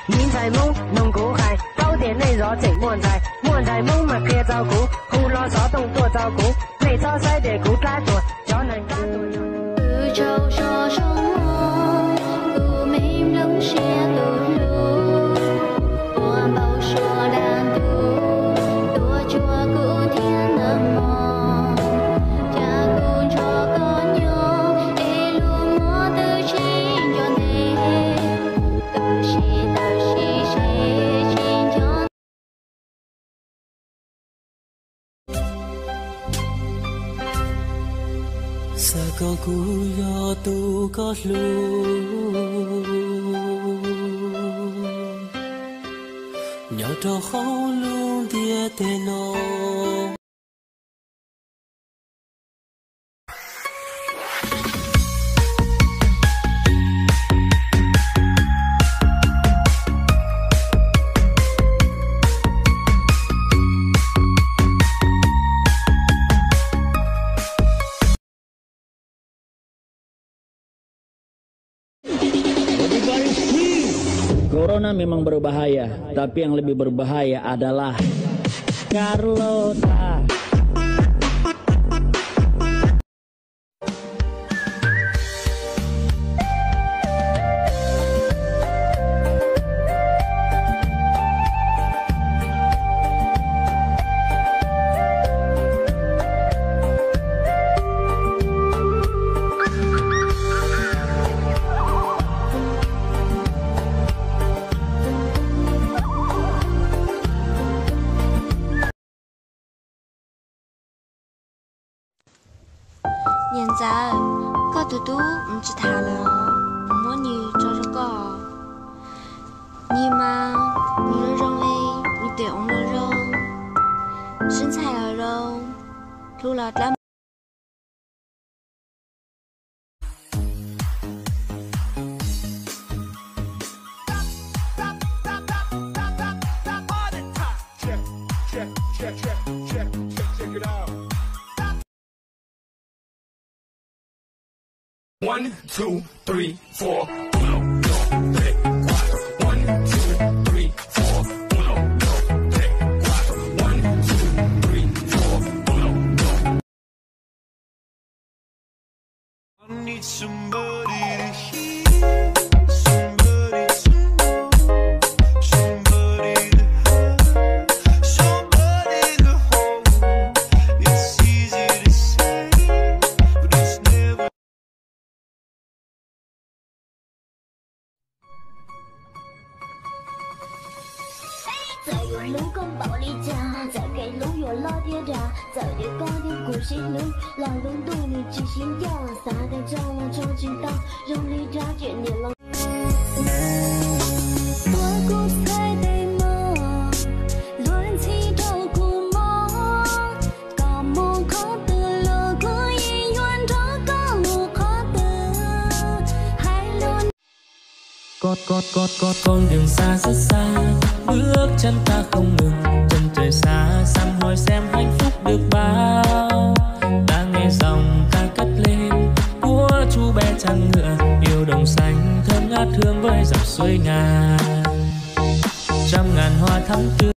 nhìn在梦能够海，早点内热这莫在，莫在梦嘛可照顾，胡乱骚动多照顾，没草晒的苦干多，叫人干多。宇宙说什么？不明冷血的路，我不说蓝图，多久古天的梦，加工着个牛，一路摸的心就你，都是谁心就。Sa có cuyo tu có lu nhỏ trò khó luôn tia tê nó Corona memang berbahaya, tapi yang lebih berbahaya adalah Carlota. Hiện giờ, có tụi tú không chỉ thả là muốn như cho có. Nhưng mà, như rong ấy, như tiểu nó rong. Sinh thái là rong, thu lọt lắm. One, two, three, four. Uno, dos, tres, cuatro. One, two, three, four. Uno, dos, tres, cuatro. One, two, three, four. Uno, dos. I need somebody to hear, somebody to know, somebody to have, somebody to hold. It's easy to say, but it's never.再有路公保利家，再给路有老爹家，再给高点古西路，老龙肚里起心跳，撒开张了长青岛，用力抓紧你了。我骨才得梦，乱起照顾梦，高梦考得了个姻缘，这个路考得还留。con đường xa rất xa, bước chân ta không ngừng, chân trời xa xăm hỏi xem hạnh phúc được bao. Ta nghe dòng ca cất lên của chú bé chăn ngựa, yêu đồng xanh thơm ngát hương với dòng suối ngàn, trăm ngàn hoa thắm tươi.